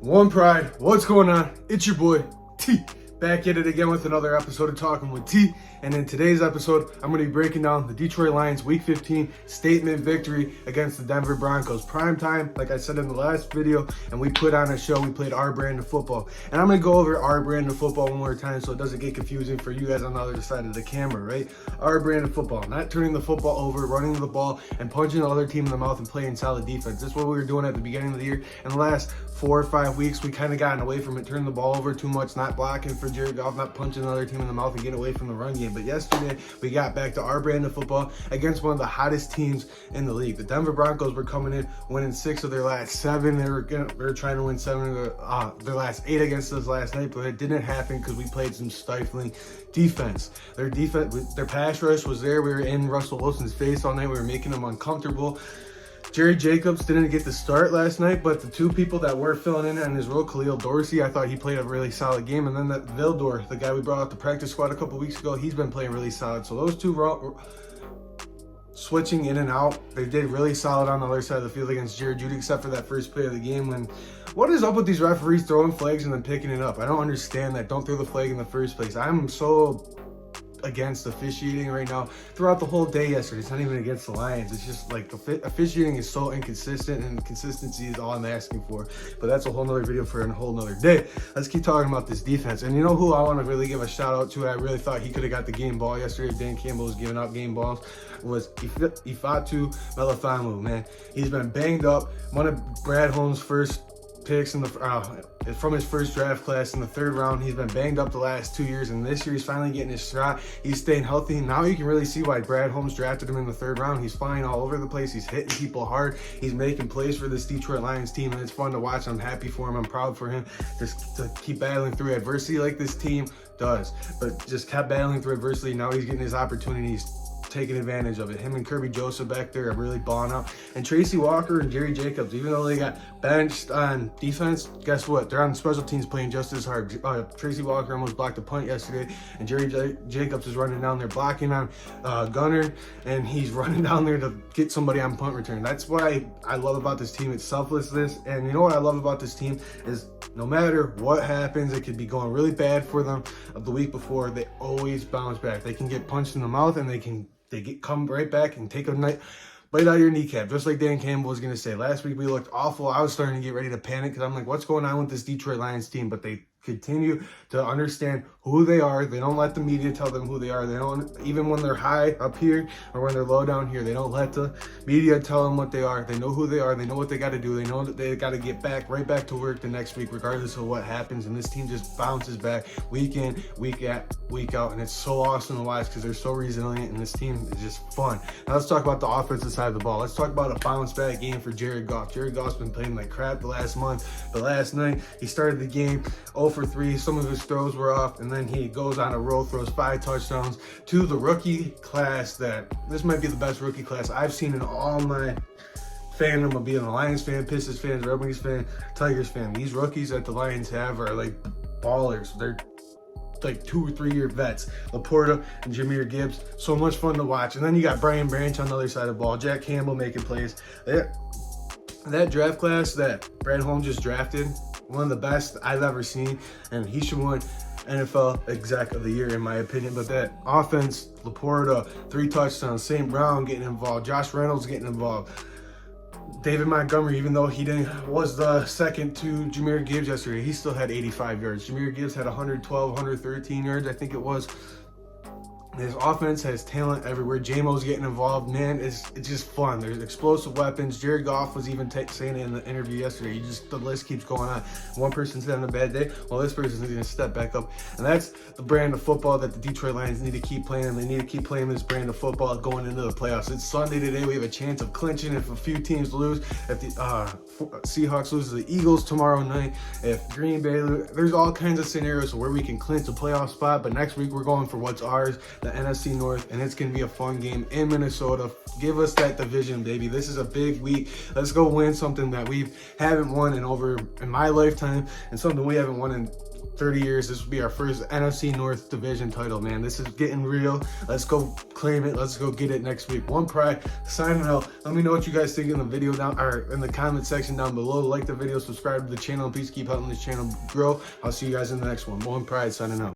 One Pride, what's going on? It's your boy, T, back at it again with another episode of Talking with T. And in today's episode, I'm going to be breaking down the Detroit Lions Week 15 statement victory against the Denver Broncos. Prime time, like I said in the last video, and we put on a show. We played our brand of football. And I'm going to go over our brand of football one more time so it doesn't get confusing for you guys on the other side of the camera, right? Our brand of football, not turning the football over, running the ball, and punching the other team in the mouth and playing solid defense. That's what we were doing at the beginning of the year. And the last 4 or 5 weeks, we kind of gotten away from it, turning the ball over too much, not blocking for Jared Goff, not punching the other team in the mouth and getting away from the run game. But yesterday, we got back to our brand of football against one of the hottest teams in the league. The Denver Broncos were coming in, winning 6 of their last 7. They were trying to win 7 of their last 8 against us last night, but it didn't happen because we played some stifling defense. Their pass rush was there. We were in Russell Wilson's face all night. We were making him uncomfortable. Jerry Jacobs didn't get the start last night, but the 2 people that were filling in on his role, Kaale Dorsey, I thought he played a really solid game. And then that Vildor, the guy we brought out the practice squad a couple weeks ago, he's been playing really solid. So those 2 switching in and out, they did really solid on the other side of the field against Jerry Jeudy, except for that first play of the game when, what is up with these referees throwing flags and then picking it up? I don't understand that. Don't throw the flag in the first place. I'm so against officiating right now throughout the whole day yesterday. It's not even against the Lions. It's just like officiating is so inconsistent, and consistency is all I'm asking for. But that's a whole nother video for a whole nother day. Let's keep talking about this defense. And you know who I want to really give a shout out to? I really thought he could have got the game ball yesterday. Dan Campbell was giving out game balls. Was Ifeatu Melifonwu, man. He's been banged up. One of Brad Holmes' first picks in the from his first draft class in the 3rd round. He's been banged up the last 2 years, and this year he's finally getting his shot. He's staying healthy. Now you can really see why Brad Holmes drafted him in the 3rd round. He's flying all over the place. He's hitting people hard. He's making plays for this Detroit Lions team, and it's fun to watch. I'm happy for him. I'm proud for him just to keep battling through adversity like this team does. But just kept battling through adversity. Now he's getting his opportunities, taking advantage of it. Him and Kirby Joseph back there are really balling out. And Tracy Walker and Jerry Jacobs, even though they got benched on defense, guess what? They're on special teams playing just as hard. Tracy Walker almost blocked a punt yesterday, and Jerry Jacobs is running down there blocking on Gunner, and he's running down there to get somebody on punt return. That's what I love about this team. It's selflessness. And you know what I love about this team is no matter what happens, it could be going really bad for them the week before, they always bounce back. They can get punched in the mouth, and they come right back and take a bite out of your kneecap, just like Dan Campbell was going to say. Last week we looked awful. I was starting to get ready to panic because I'm like, what's going on with this Detroit Lions team? But they continue to understand who they are. They don't let the media tell them who they are. They don't, even when they're high up here or when they're low down here, they don't let the media tell them what they are. They know who they are. They know what they got to do. They know that they got to get right back to work the next week, regardless of what happens. And this team just bounces back week in, week out. And it's so awesome to watch because they're so resilient, and this team is just fun. Now let's talk about the offensive side of the ball. Let's talk about a bounce back game for Jared Goff. Jared Goff's been playing like crap the last month, but last night he started the game 0 for 3. Some of his throws were off, and then he goes on a roll, throws 5 touchdowns to the rookie class. This might be the best rookie class I've seen in all my fandom of being a Lions fan, Pistons fan, Red Wings fan, Tigers fan. These rookies that the Lions have are like ballers. They're like 2 or 3 year vets. Laporta and Jahmyr Gibbs, so much fun to watch. And then you got Brian Branch on the other side of the ball, Jack Campbell making plays. That draft class that Brad Holmes just drafted, one of the best I've ever seen, and he should win NFL Exec of the Year in my opinion. But that offense, Laporta, 3 touchdowns, St. Brown getting involved, Josh Reynolds getting involved, David Montgomery, even though he was the second to Jahmyr Gibbs yesterday, he still had 85 yards. Jahmyr Gibbs had 112, 113 yards, I think it was. His offense has talent everywhere. J-Mo's getting involved. Man, it's just fun. There's explosive weapons. Jared Goff was even saying it in the interview yesterday. The list keeps going on. One person's having a bad day, well, this person's going to step back up. And that's the brand of football that the Detroit Lions need to keep playing. And they need to keep playing this brand of football going into the playoffs. It's Sunday today. We have a chance of clinching if a few teams lose. If the Seahawks lose to the Eagles tomorrow night, if Green Bay lose, there's all kinds of scenarios where we can clinch a playoff spot. But next week, we're going for what's ours, the NFC North, and it's going to be a fun game in Minnesota. Give us that division, baby. This is a big week. Let's go win something that we haven't won in my lifetime, and something we haven't won in 30 years, this will be our first NFC North division title, man. This is getting real. Let's go claim it. Let's go get it next week. One Pride signing out. Let me know what you guys think in the video down, or in the comment section down below. Like the video, subscribe to the channel, and please keep helping this channel grow. I'll see you guys in the next one. One Pride signing out.